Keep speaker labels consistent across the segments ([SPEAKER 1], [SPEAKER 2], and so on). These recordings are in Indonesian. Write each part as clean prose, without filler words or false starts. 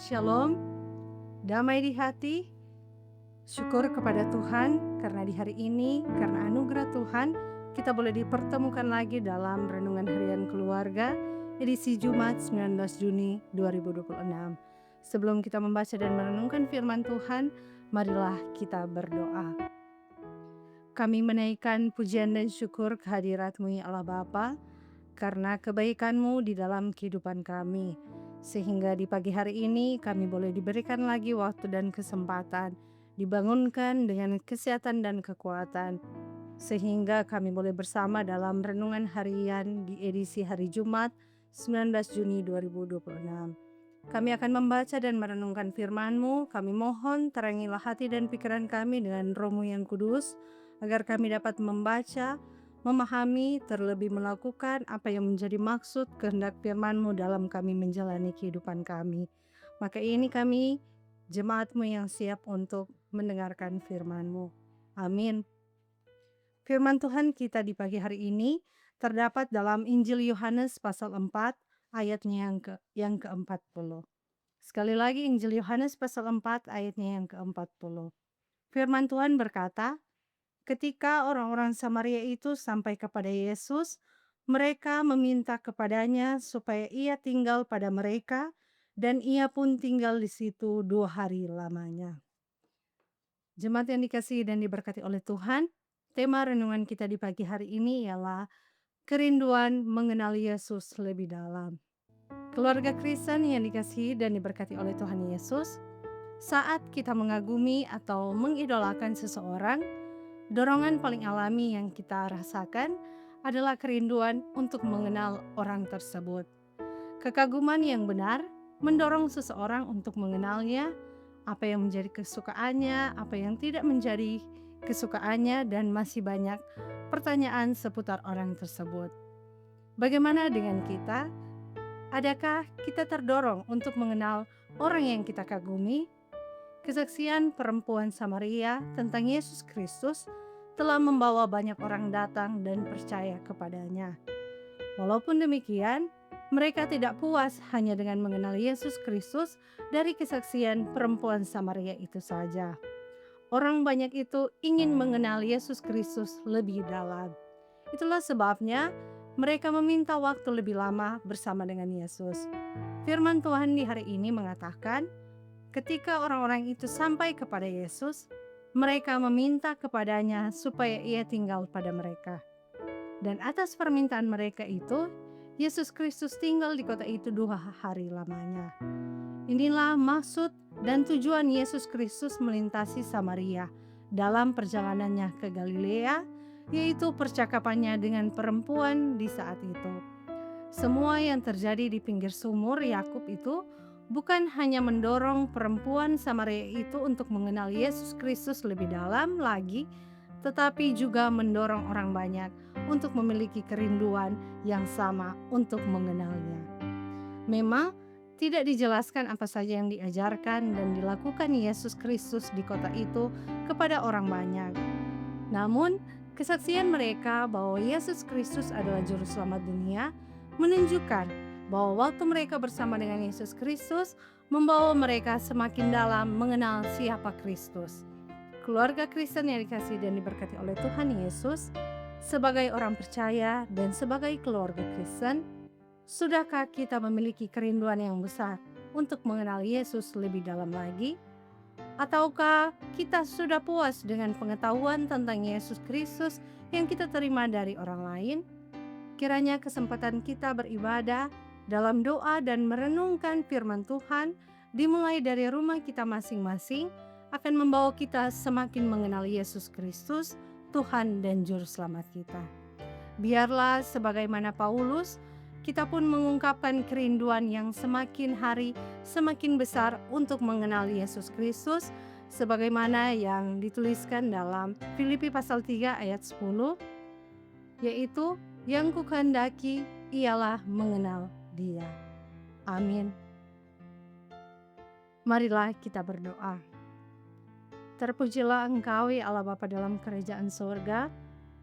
[SPEAKER 1] Shalom, damai di hati, syukur kepada Tuhan karena di hari ini, karena anugerah Tuhan, kita boleh dipertemukan lagi dalam Renungan Harian Keluarga, edisi Jumat 19 Juni 2026. Sebelum kita membaca dan merenungkan firman Tuhan, marilah kita berdoa. Kami menaikkan pujian dan syukur kehadirat-Mu ya Allah Bapa, karena kebaikan-Mu di dalam kehidupan kami. Sehingga di pagi hari ini kami boleh diberikan lagi waktu dan kesempatan, dibangunkan dengan kesehatan dan kekuatan, sehingga kami boleh bersama dalam renungan harian di edisi hari Jumat 19 Juni 2026. Kami akan membaca dan merenungkan firman-Mu. Kami mohon terangilah hati dan pikiran kami dengan Roh-Mu yang kudus, agar kami dapat membaca, memahami, terlebih melakukan apa yang menjadi maksud kehendak firman-Mu dalam kami menjalani kehidupan kami. Maka ini kami, jemaat-Mu yang siap untuk mendengarkan firman-Mu. Amin. Firman Tuhan kita di pagi hari ini terdapat dalam Injil Yohanes pasal 4 ayatnya yang ke-40. Sekali lagi Injil Yohanes pasal 4 ayatnya yang ke-40. Firman Tuhan berkata, ketika orang-orang Samaria itu sampai kepada Yesus, mereka meminta kepadanya supaya ia tinggal pada mereka, dan ia pun tinggal di situ 2 hari lamanya. Jemaat yang dikasihi dan diberkati oleh Tuhan, tema renungan kita di pagi hari ini ialah kerinduan mengenal Yesus lebih dalam. Keluarga Kristen yang dikasihi dan diberkati oleh Tuhan Yesus, saat kita mengagumi atau mengidolakan seseorang, dorongan paling alami yang kita rasakan adalah kerinduan untuk mengenal orang tersebut. Kekaguman yang benar mendorong seseorang untuk mengenalnya, apa yang menjadi kesukaannya, apa yang tidak menjadi kesukaannya, dan masih banyak pertanyaan seputar orang tersebut. Bagaimana dengan kita? Adakah kita terdorong untuk mengenal orang yang kita kagumi? Kesaksian perempuan Samaria tentang Yesus Kristus telah membawa banyak orang datang dan percaya kepadanya. Walaupun demikian, mereka tidak puas hanya dengan mengenal Yesus Kristus dari kesaksian perempuan Samaria itu saja. Orang banyak itu ingin mengenal Yesus Kristus lebih dalam. Itulah sebabnya mereka meminta waktu lebih lama bersama dengan Yesus. Firman Tuhan di hari ini mengatakan, ketika orang-orang itu sampai kepada Yesus, mereka meminta kepadanya supaya ia tinggal pada mereka. Dan atas permintaan mereka itu, Yesus Kristus tinggal di kota itu 2 hari lamanya. Inilah maksud dan tujuan Yesus Kristus melintasi Samaria dalam perjalanannya ke Galilea, yaitu percakapannya dengan perempuan di saat itu. Semua yang terjadi di pinggir sumur Yakub itu bukan hanya mendorong perempuan Samaria itu untuk mengenal Yesus Kristus lebih dalam lagi, tetapi juga mendorong orang banyak untuk memiliki kerinduan yang sama untuk mengenalnya. Memang tidak dijelaskan apa saja yang diajarkan dan dilakukan Yesus Kristus di kota itu kepada orang banyak. Namun, kesaksian mereka bahwa Yesus Kristus adalah juru selamat dunia menunjukkan bahwa waktu mereka bersama dengan Yesus Kristus membawa mereka semakin dalam mengenal siapa Kristus. Keluarga Kristen yang dikasihi dan diberkati oleh Tuhan Yesus, sebagai orang percaya dan sebagai keluarga Kristen, sudahkah kita memiliki kerinduan yang besar untuk mengenal Yesus lebih dalam lagi? Ataukah kita sudah puas dengan pengetahuan tentang Yesus Kristus yang kita terima dari orang lain? Kiranya kesempatan kita beribadah dalam doa dan merenungkan firman Tuhan dimulai dari rumah kita masing-masing akan membawa kita semakin mengenal Yesus Kristus, Tuhan dan Juru Selamat kita. Biarlah sebagaimana Paulus, kita pun mengungkapkan kerinduan yang semakin hari semakin besar untuk mengenal Yesus Kristus, sebagaimana yang dituliskan dalam Filipi pasal 3 ayat 10, yaitu yang kukehendaki ialah mengenal Dia. Amin. Marilah kita berdoa. Terpujilah Engkau ya Allah Bapa dalam kerajaan surga,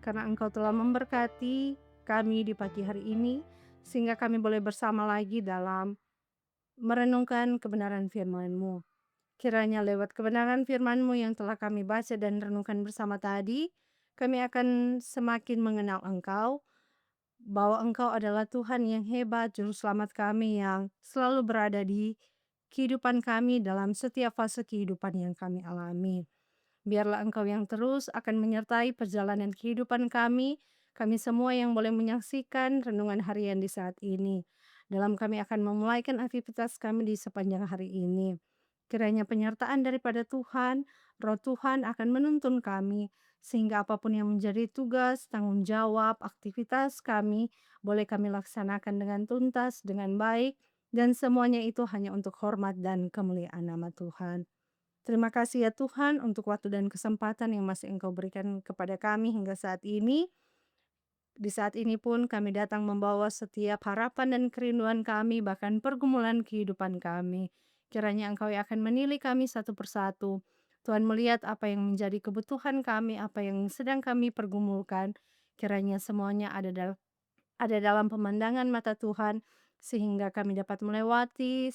[SPEAKER 1] karena Engkau telah memberkati kami di pagi hari ini, sehingga kami boleh bersama lagi dalam merenungkan kebenaran firman-Mu. Kiranya lewat kebenaran firman-Mu yang telah kami baca dan renungkan bersama tadi, kami akan semakin mengenal Engkau, bahwa Engkau adalah Tuhan yang hebat, Juru Selamat kami yang selalu berada di kehidupan kami dalam setiap fase kehidupan yang kami alami. Biarlah Engkau yang terus akan menyertai perjalanan kehidupan kami semua yang boleh menyaksikan renungan harian di saat ini. Dalam kami akan memulaikan aktivitas kami di sepanjang hari ini. Kiranya penyertaan daripada Tuhan, Roh Tuhan akan menuntun kami, sehingga apapun yang menjadi tugas, tanggung jawab, aktivitas kami, boleh kami laksanakan dengan tuntas, dengan baik, dan semuanya itu hanya untuk hormat dan kemuliaan nama Tuhan. Terima kasih ya Tuhan untuk waktu dan kesempatan yang masih Engkau berikan kepada kami hingga saat ini. Di saat ini pun kami datang membawa setiap harapan dan kerinduan kami, bahkan pergumulan kehidupan kami. Kiranya Engkau yang akan menilai kami satu persatu. Tuhan melihat apa yang menjadi kebutuhan kami, apa yang sedang kami pergumulkan. Kiranya semuanya ada dalam pemandangan mata Tuhan, sehingga kami dapat melewati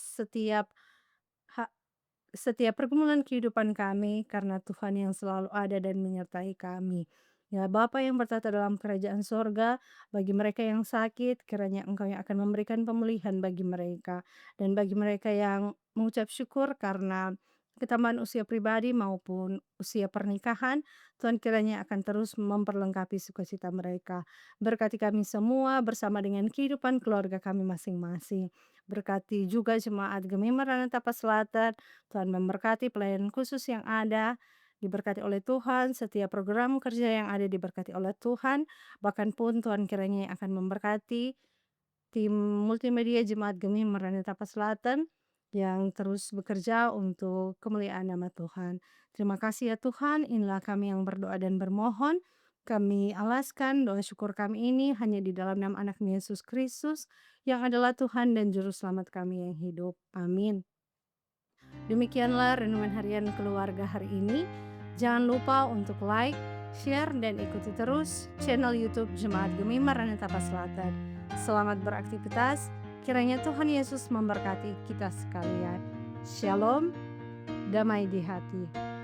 [SPEAKER 1] ha- setiap pergumulan kehidupan kami karena Tuhan yang selalu ada dan menyertai kami. Ya Bapa yang bertata dalam kerajaan sorga, bagi mereka yang sakit, kiranya Engkau yang akan memberikan pemulihan bagi mereka. Dan bagi mereka yang mengucap syukur karena ketambahan usia pribadi maupun usia pernikahan, Tuhan kiranya akan terus memperlengkapi sukacita mereka. Berkati kami semua bersama dengan kehidupan keluarga kami masing-masing. Berkati juga jemaat Gemi Maranatha Selatan. Tuhan memberkati pelayanan khusus yang ada, diberkati oleh Tuhan, setiap program kerja yang ada diberkati oleh Tuhan, bahkan pun Tuhan kiranya yang akan memberkati tim multimedia Jemaat Gemi Maranatha Selatan yang terus bekerja untuk kemuliaan nama Tuhan. Terima kasih ya Tuhan, inilah kami yang berdoa dan bermohon. Kami alaskan doa syukur kami ini hanya di dalam nama anak Yesus Kristus yang adalah Tuhan dan Juru Selamat kami yang hidup. Amin. Demikianlah renungan harian keluarga hari ini. Jangan lupa untuk like, share, dan ikuti terus channel YouTube Jemaat Gemi Maranatha Selatan. Selamat beraktivitas. Kiranya Tuhan Yesus memberkati kita sekalian. Shalom, damai di hati.